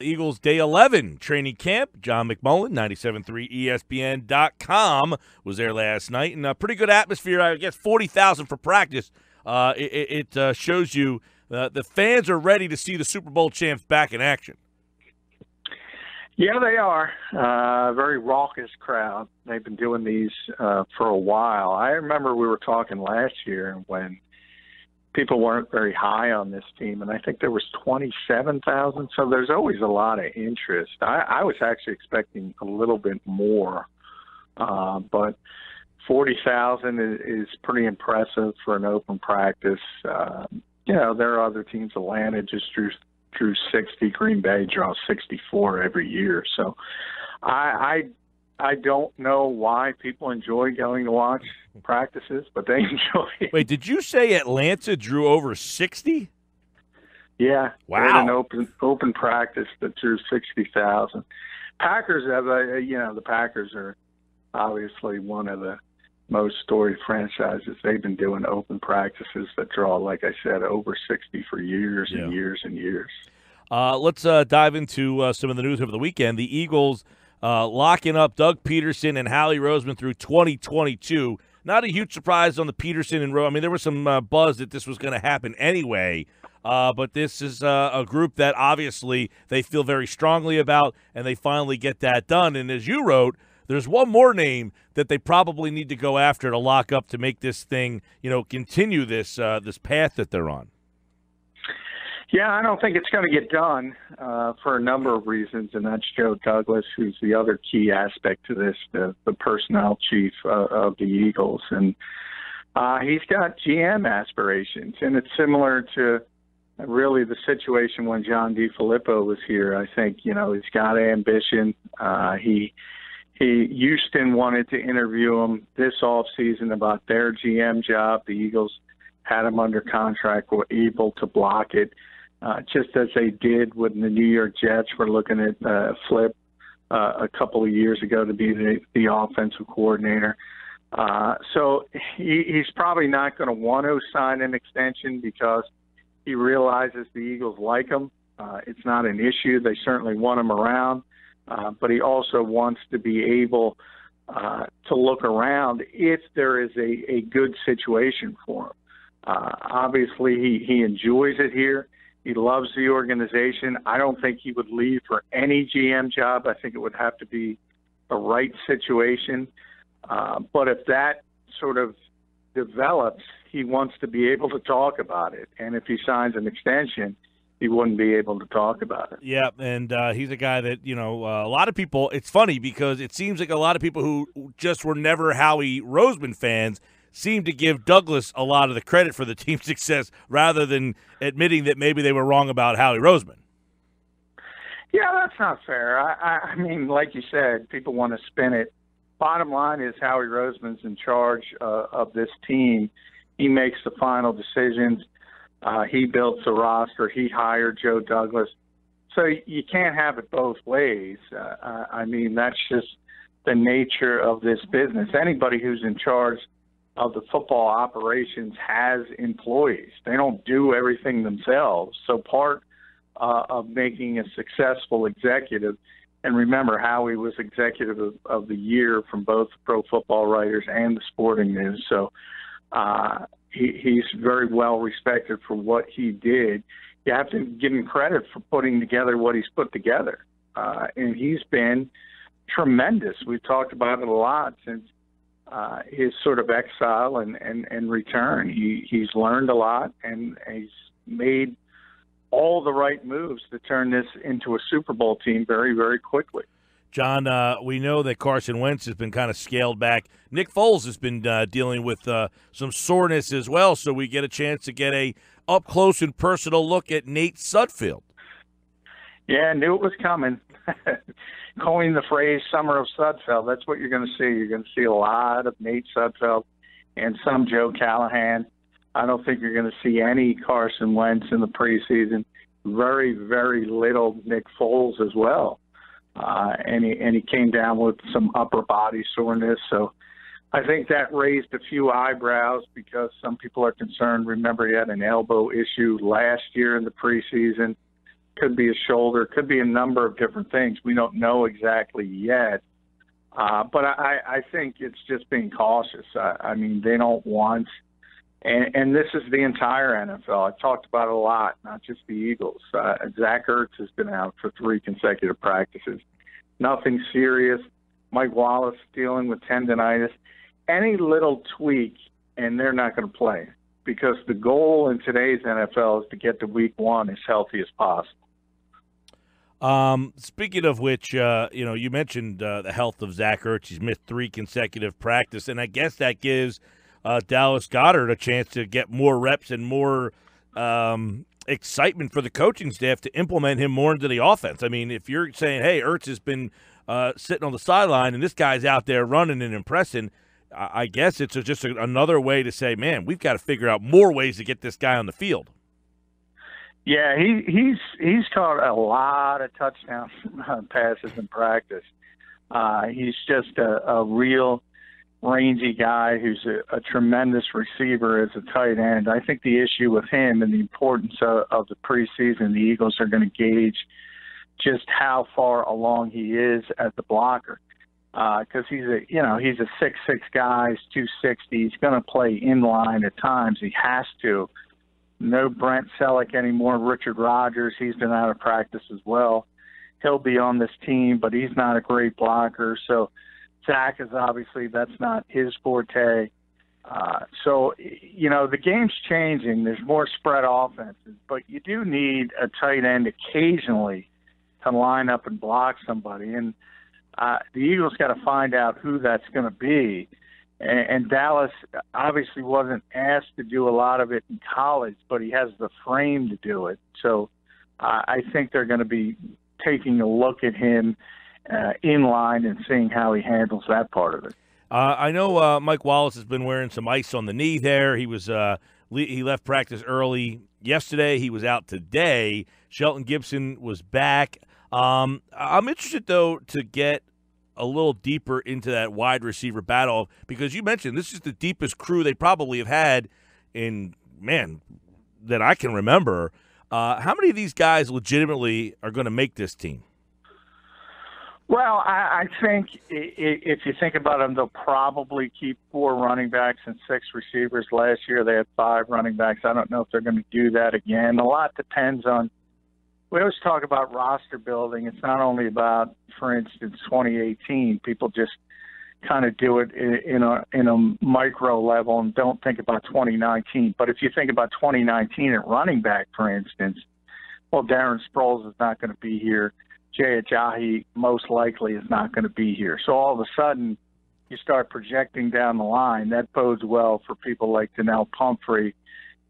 Eagles Day 11 training camp. John McMullen, 97.3 ESPN.com, was there last night. And a pretty good atmosphere. I guess 40,000 for practice. It shows you the fans are ready to see the Super Bowl champs back in action. Yeah, they are. A very raucous crowd. They've been doing these for a while. I remember we were talking last year when people weren't very high on this team, and I think there was 27,000. So there's always a lot of interest. I was actually expecting a little bit more, but 40,000 is pretty impressive for an open practice. There are other teams. Atlanta just drew 60. Green Bay draws 64 every year. So I don't know why people enjoy going to watch practices, but they enjoy it. Wait, did you say Atlanta drew over 60? Yeah. Wow. They had an open practice that drew 60,000. Packers have the Packers are obviously one of the most storied franchises. They've been doing open practices that draw, like I said, over 60 for years and years and years. Let's dive into some of the news over the weekend. The Eagles locking up Doug Peterson and Howie Roseman through 2022. Not a huge surprise on the Peterson and Roseman. I mean, there was some buzz that this was going to happen anyway, but this is a group that obviously they feel very strongly about, and they finally get that done. And as you wrote, there's one more name that they probably need to go after to lock up to make this thing, continue this this path that they're on. Yeah, I don't think it's going to get done for a number of reasons, and that's Joe Douglas, who's the other key aspect to this, the personnel chief of the Eagles. And he's got GM aspirations, and it's similar to really the situation when John DeFilippo was here. I think, he's got ambition. Houston wanted to interview him this offseason about their GM job. The Eagles had him under contract, were able to block it, just as they did when the New York Jets were looking at Flip a couple of years ago to be the offensive coordinator. So he's probably not going to want to sign an extension because he realizes the Eagles like him. It's not an issue. They certainly want him around. But he also wants to be able to look around if there is a good situation for him. Obviously, he enjoys it here. He loves the organization. I don't think he would leave for any GM job. I think it would have to be a right situation. But if that sort of develops, he wants to be able to talk about it. And if he signs an extension, he wouldn't be able to talk about it. Yeah, and he's a guy that, a lot of people, it's funny because it seems like a lot of people who just were never Howie Roseman fans seem to give Douglas a lot of the credit for the team's success rather than admitting that maybe they were wrong about Howie Roseman. Yeah, that's not fair. I mean, like you said, people want to spin it. Bottom line is Howie Roseman's in charge of this team. He makes the final decisions. He built the roster. He hired Joe Douglas. So you can't have it both ways. I mean, that's just the nature of this business. Anybody who's in charge of the football operations has employees. They don't do everything themselves. So part of making a successful executive, and remember, Howie was executive of the year from both Pro Football Writers and the Sporting News. So he's very well respected for what he did. You have to give him credit for putting together what he's put together. And he's been tremendous. We've talked about it a lot since his sort of exile and return. He's learned a lot, and he's made all the right moves to turn this into a Super Bowl team very, very quickly. John, we know that Carson Wentz has been kind of scaled back. Nick Foles has been dealing with some soreness as well, so we get a chance to get a up-close and personal look at Nate Sudfeld. Yeah, I knew it was coming. Coined the phrase Summer of Sudfeld. That's what you're going to see. You're going to see a lot of Nate Sudfeld and some Joe Callahan. I don't think you're going to see any Carson Wentz in the preseason. Very, very little Nick Foles as well. And he came down with some upper body soreness. So I think that raised a few eyebrows because some people are concerned. Remember, he had an elbow issue last year in the preseason. could be a shoulder, could be a number of different things. We don't know exactly yet. But I think it's just being cautious. I mean, they don't want, and this is the entire NFL. I've talked about it a lot, not just the Eagles. Zach Ertz has been out for 3 consecutive practices. Nothing serious. Mike Wallace dealing with tendonitis. Any little tweak, and they're not going to play, because the goal in today's NFL is to get to week 1 as healthy as possible. Speaking of which, you mentioned the health of Zach Ertz. He's missed 3 consecutive practice, and I guess that gives Dallas Goedert a chance to get more reps and more excitement for the coaching staff to implement him more into the offense. I mean, if you're saying, hey, Ertz has been sitting on the sideline and this guy's out there running and impressing, I guess it's just another way to say, man, we've got to figure out more ways to get this guy on the field. Yeah, he's caught a lot of touchdown passes in practice. He's just a real rangy guy who's a tremendous receiver as a tight end. I think the issue with him and the importance of the preseason, the Eagles are going to gauge just how far along he is as the blocker. Because he's a 6'6" guy, he's 260. He's going to play in line at times. He has to. No Brent Selleck anymore. Richard Rodgers, he's been out of practice as well. He'll be on this team, but he's not a great blocker. So Zach is obviously, that's not his forte. The game's changing. There's more spread offenses, but you do need a tight end occasionally to line up and block somebody. And the Eagles got to find out who that's going to be. And Dallas obviously wasn't asked to do a lot of it in college, but he has the frame to do it. So I think they're going to be taking a look at him in line and seeing how he handles that part of it. I know Mike Wallace has been wearing some ice on the knee there. He was he left practice early yesterday. He was out today. Shelton Gibson was back. I'm interested, though, to get a little deeper into that wide receiver battle, because you mentioned this is the deepest crew they probably have had that I can remember. How many of these guys legitimately are going to make this team? Well, I think if you think about them, they'll probably keep 4 running backs and 6 receivers. Last year they had 5 running backs. I don't know if they're going to do that again. A lot depends on – we always talk about roster building. It's not only about, for instance, 2018. People just kind of do it in a micro level and don't think about 2019. But if you think about 2019 at running back, for instance, well, Darren Sproles is not going to be here. Jay Ajayi most likely is not going to be here. So all of a sudden, you start projecting down the line. That bodes well for people like Donnell Pumphrey,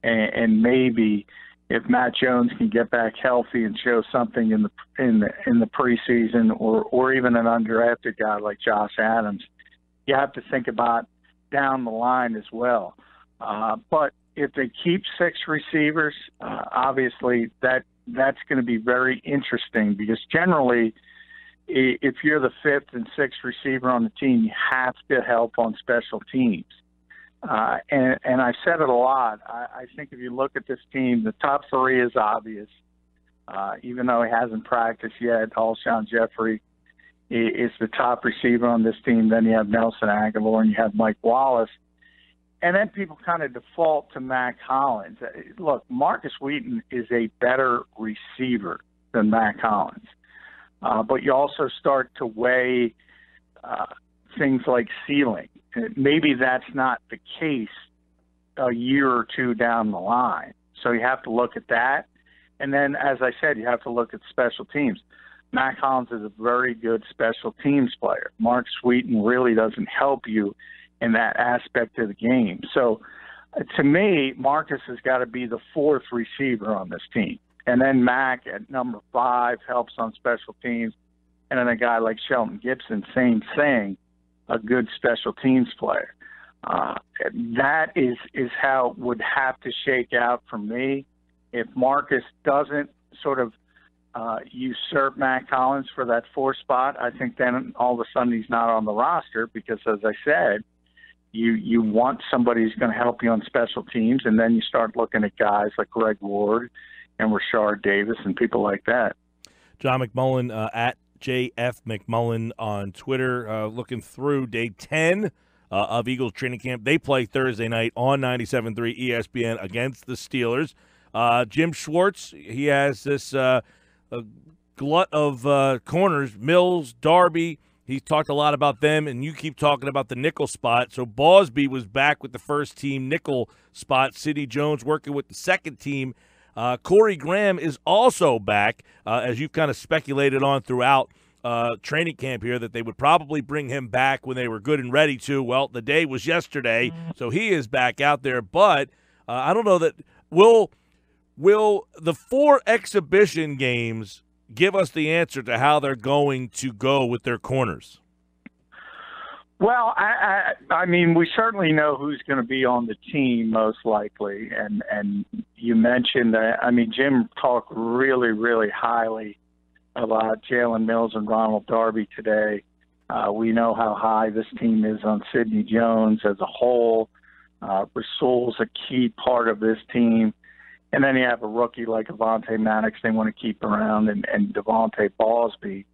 and maybe if Matt Jones can get back healthy and show something in the preseason, or even an undrafted guy like Josh Adams, you have to think about down the line as well. But if they keep 6 receivers, obviously that's going to be very interesting, because generally, if you're the 5th and 6th receiver on the team, you have to help on special teams. And I've said it a lot. I think if you look at this team, the top 3 is obvious. Even though he hasn't practiced yet, Alshon Jeffrey is the top receiver on this team. Then you have Nelson Agholor and you have Mike Wallace. And then people kind of default to Mack Hollins. Look, Marcus Wheaton is a better receiver than Mack Hollins. But you also start to weigh things like ceiling. Maybe that's not the case a year or 2 down the line. So you have to look at that. And then, as I said, you have to look at special teams. Mack Hollins is a very good special teams player. Mark Wheaton really doesn't help you in that aspect of the game. So to me, Marcus has got to be the 4th receiver on this team. And then Mack at number 5 helps on special teams. And then a guy like Shelton Gibson, same thing, a good special teams player. That is how it would have to shake out for me. If Marcus doesn't sort of usurp Mack Hollins for that 4th spot, I think then all of a sudden he's not on the roster, because, as I said, you want somebody who's going to help you on special teams, and then you start looking at guys like Greg Ward and Rashard Davis and people like that. John McMullen at JF McMullen on Twitter, looking through day 10 of Eagles training camp. They play Thursday night on 97.3 ESPN against the Steelers. Jim Schwartz, he has this glut of corners, Mills, Darby. He's talked a lot about them, and you keep talking about the nickel spot. So Bosby was back with the first team nickel spot. Sidney Jones working with the second team. Corey Graham is also back, as you've kind of speculated on throughout training camp here, that they would probably bring him back when they were good and ready to. Well, the day was yesterday, so he is back out there. But I don't know that will the 4 exhibition games give us the answer to how they're going to go with their corners? Well, I mean, we certainly know who's going to be on the team most likely, and you mentioned that. I mean, Jim talked really, really highly about Jalen Mills and Ronald Darby today. We know how high this team is on Sidney Jones as a whole. Rasul's a key part of this team. And then you have a rookie like Avonte Maddox they want to keep around, and Devontae Bosby,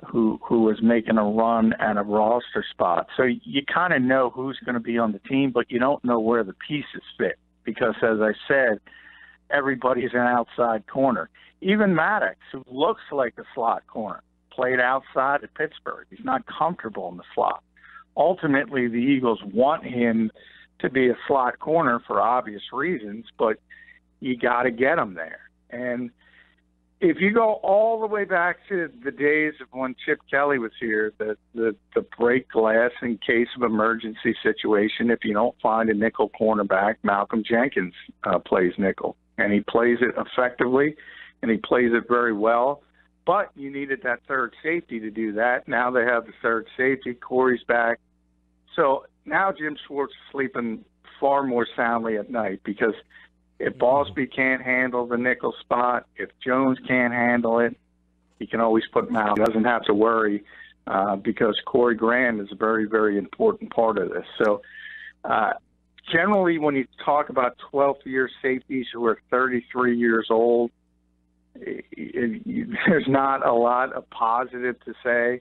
who was making a run at a roster spot. So you kind of know who's going to be on the team, but you don't know where the pieces fit because, as I said, everybody's an outside corner. Even Maddox, who looks like a slot corner, played outside at Pittsburgh. He's not comfortable in the slot. Ultimately, the Eagles want him to be a slot corner for obvious reasons, but you got to get him there. And if you go all the way back to the days of when Chip Kelly was here, the break glass in case of emergency situation, if you don't find a nickel cornerback, Malcolm Jenkins plays nickel. And he plays it effectively, and he plays it very well. But you needed that third safety to do that. Now they have the third safety. Corey's back. So now Jim Schwartz is sleeping far more soundly at night because if Bosby can't handle the nickel spot, if Jones can't handle it, he can always put him out. He doesn't have to worry because Corey Graham is a very, very important part of this. So generally when you talk about 12th-year safeties who are 33 years old, there's not a lot of positive to say.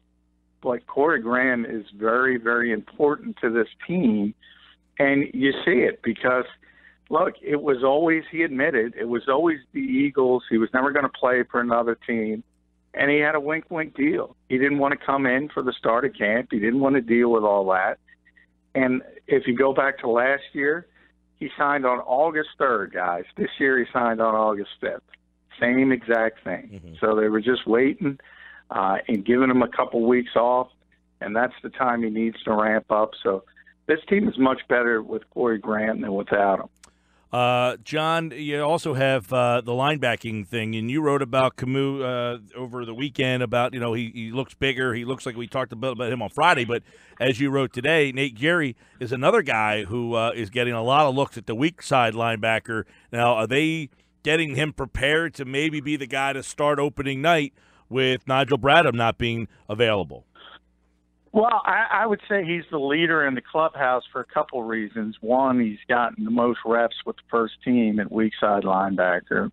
But Corey Graham is very, very important to this team. And you see it because – look, it was always, he admitted, it was always the Eagles. He was never going to play for another team. And he had a wink-wink deal. He didn't want to come in for the start of camp. He didn't want to deal with all that. And if you go back to last year, he signed on August 3rd, guys. This year he signed on August 5th. Same exact thing. Mm-hmm. So they were just waiting and giving him a couple weeks off, and that's the time he needs to ramp up. So this team is much better with Corey Graham than without him. John, you also have the linebacking thing, and you wrote about Camus over the weekend about, he looks bigger. He looks like we talked about him on Friday, but as you wrote today, Nate Gerry is another guy who is getting a lot of looks at the weak side linebacker. Now, are they getting him prepared to maybe be the guy to start opening night with Nigel Bradham not being available? Well, I would say he's the leader in the clubhouse for a couple reasons. One, he's gotten the most reps with the first team at weak side linebacker,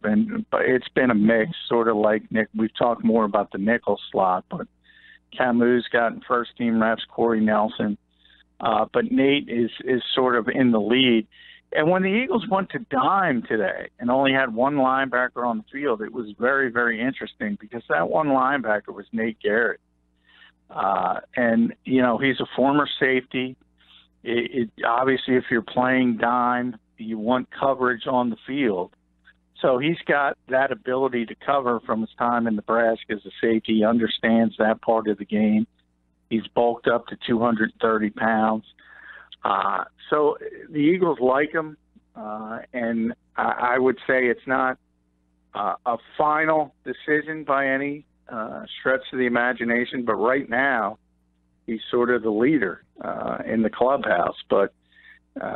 but it's been a mix, sort of like Nick. We've talked more about the nickel slot, but Camus gotten first team reps, Corey Nelson, but Nate is sort of in the lead. And when the Eagles went to dime today and only had one linebacker on the field, it was very, very interesting because that one linebacker was Nate Gerry. And, he's a former safety. Obviously, if you're playing dime, you want coverage on the field. So he's got that ability to cover from his time in Nebraska as a safety. He understands that part of the game. He's bulked up to 230 pounds. So the Eagles like him, and I would say it's not a final decision by any stretch of the imagination, but right now he's sort of the leader in the clubhouse. But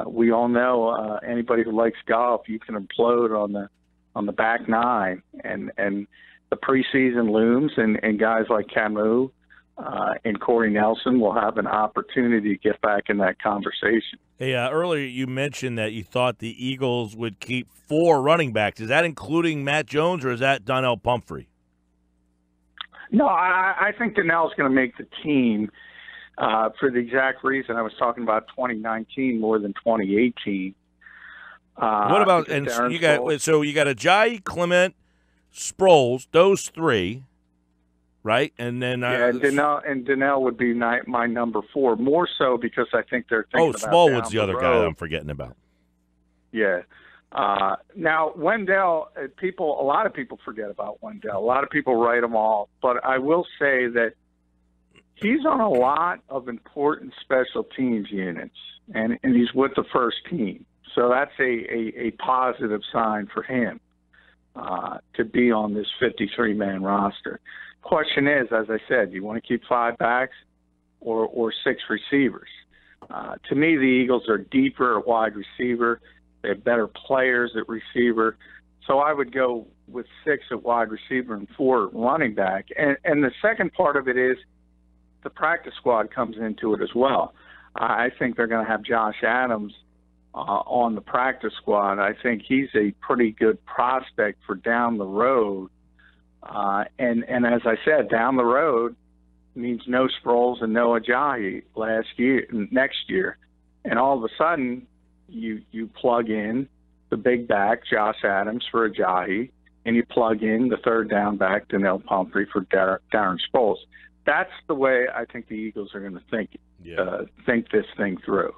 we all know anybody who likes golf, you can implode on the back nine, and the preseason looms, and guys like Camus and Corey Nelson will have an opportunity to get back in that conversation. Hey, earlier you mentioned that you thought the Eagles would keep 4 running backs. Is that including Matt Jones, or is that Donnell Pumphrey? No, I think Donnell's going to make the team for the exact reason I was talking about 2019 more than 2018. What about and you got Ajayi, Clement, Sproles, those 3, right? And then Donnell would be my number 4, more so because I think they're thinking about Smallwood's the other guy that I'm forgetting about. Yeah. Now Wendell, a lot of people forget about Wendell. A lot of people write him off, but I will say that he's on a lot of important special teams units, and he's with the first team. So that's a positive sign for him to be on this 53-man roster. Question is, as I said, do you want to keep 5 backs or 6 receivers? To me, the Eagles are deeper at wide receiver. They have better players at receiver. So I would go with 6 at wide receiver and 4 at running back. And the second part of it is the practice squad comes into it as well. I think they're going to have Josh Adams on the practice squad. I think he's a pretty good prospect for down the road. And as I said, down the road means no Sproles and no Ajayi next year. And all of a sudden, you plug in the big back, Josh Adams, for Ajayi, and you plug in the third down back, Donnell Pumphrey, for Darren Sproles. That's the way I think the Eagles are going to think this thing through.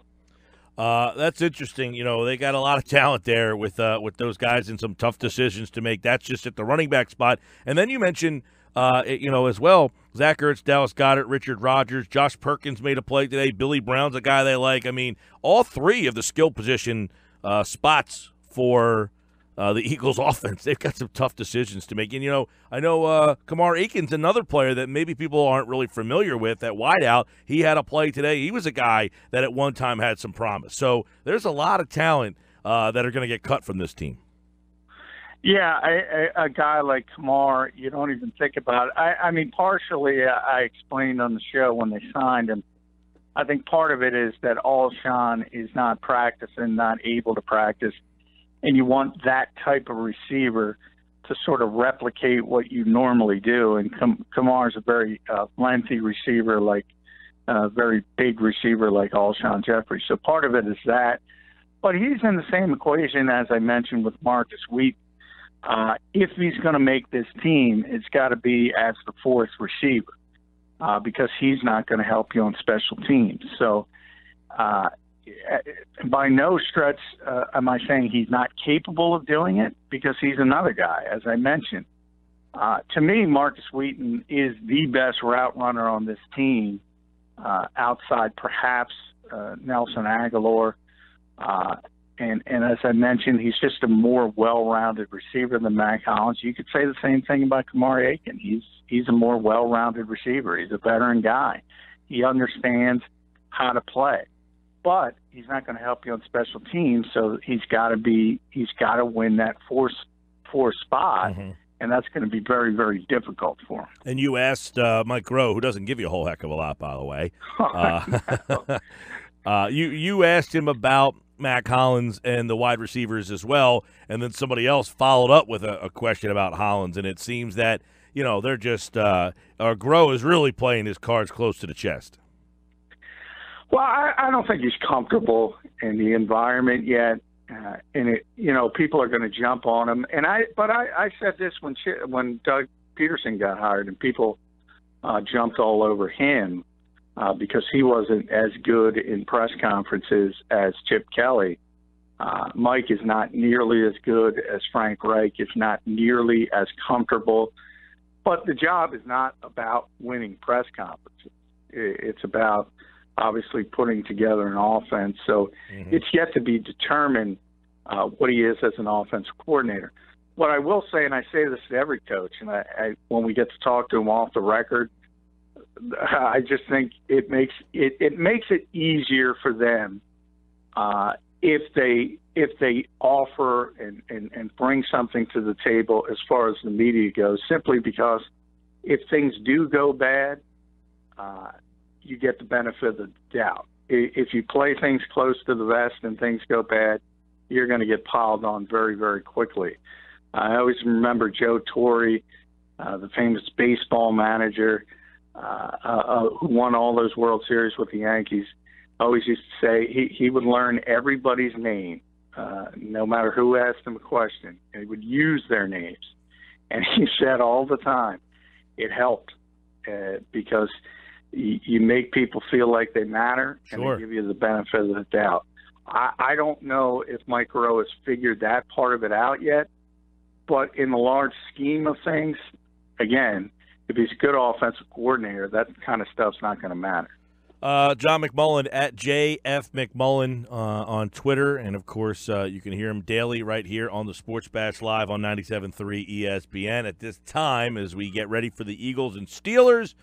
That's interesting. You know, they got a lot of talent there with those guys and some tough decisions to make. That's just at the running back spot. And then you mentioned, as well, Zach Ertz, Dallas Goedert, Richard Rodgers, Josh Perkins made a play today. Billy Brown's a guy they like. I mean, all 3 of the skill position spots for the Eagles' offense. They've got some tough decisions to make. And, I know Kamar Aiken's another player that maybe people aren't really familiar with at wideout. He had a play today. He was a guy that at one time had some promise. So there's a lot of talent that are going to get cut from this team. Yeah, a guy like Kamar, you don't even think about it. I mean, partially I explained on the show when they signed him. I think part of it is that Alshon is not practicing, not able to practice, and you want that type of receiver to sort of replicate what you normally do. And Kamar's a very lengthy receiver, very big receiver like Alshon Jeffrey. So part of it is that. But he's in the same equation, as I mentioned, with Marcus Wheaton. If he's going to make this team, it's got to be as the 4th receiver because he's not going to help you on special teams. So by no stretch am I saying he's not capable of doing it, because he's another guy, as I mentioned. To me, Marcus Wheaton is the best route runner on this team, outside perhaps Nelson Aguilar. And as I mentioned, he's just a more well-rounded receiver than Mack Hollins. You could say the same thing about Kamar Aiken. He's a more well-rounded receiver. He's a veteran guy. He understands how to play, but he's not going to help you on special teams. So he's got to win that four spot. Mm-hmm. And that's going to be very, very difficult for him. And you asked Mike Rowe, who doesn't give you a whole heck of a lot, by the way. You asked him about Mack Hollins and the wide receivers as well, and then somebody else followed up with a question about Hollins, and it seems that, they're just Groh is really playing his cards close to the chest. Well, I don't think he's comfortable in the environment yet. And people are going to jump on him. But I said this when Doug Peterson got hired, and people jumped all over him because he wasn't as good in press conferences as Chip Kelly. Mike is not nearly as good as Frank Reich. It's not nearly as comfortable. But the job is not about winning press conferences. It's about obviously putting together an offense. So it's yet to be determined what he is as an offensive coordinator. What I will say, and I say this to every coach, and I when we get to talk to him off the record, I just think it makes it easier for them if they offer and bring something to the table as far as the media goes, simply because if things do go bad, you get the benefit of the doubt. If you play things close to the vest and things go bad, you're going to get piled on very, very quickly. I always remember Joe Torre, the famous baseball manager who won all those World Series with the Yankees. Always used to say he would learn everybody's name, no matter who asked him a question, and he would use their names. And he said all the time, it helped because you make people feel like they matter, and Sure. they give you the benefit of the doubt. I don't know if Mike Rowe has figured that part of it out yet, but in the large scheme of things, again, if he's a good offensive coordinator, that kind of stuff's not going to matter. John McMullen at JF McMullen on Twitter. And, of course, you can hear him daily right here on the Sports Bash Live on 97.3 ESPN at this time as we get ready for the Eagles and Steelers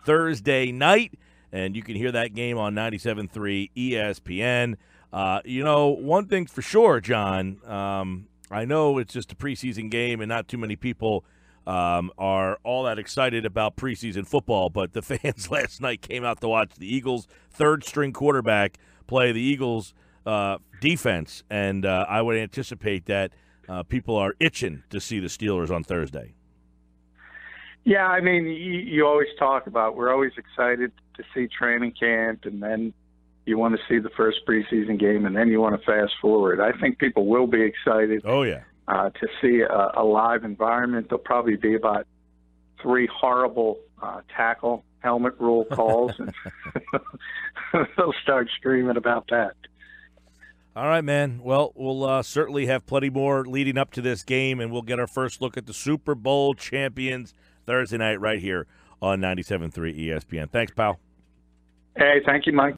Thursday night. And you can hear that game on 97.3 ESPN. One thing for sure, John, I know it's just a preseason game and not too many people are all that excited about preseason football, but the fans last night came out to watch the Eagles' third-string quarterback play the Eagles' defense, and I would anticipate that people are itching to see the Steelers on Thursday. Yeah, I mean, you always talk about we're always excited to see training camp, and then you want to see the first preseason game, and then you want to fast forward. I think people will be excited. Oh, yeah. To see a live environment. There'll probably be about 3 horrible tackle helmet rule calls, and they'll start screaming about that. All right, man. Well, we'll certainly have plenty more leading up to this game, and we'll get our first look at the Super Bowl champions Thursday night right here on 97.3 ESPN. Thanks, pal. Hey, thank you, Mike.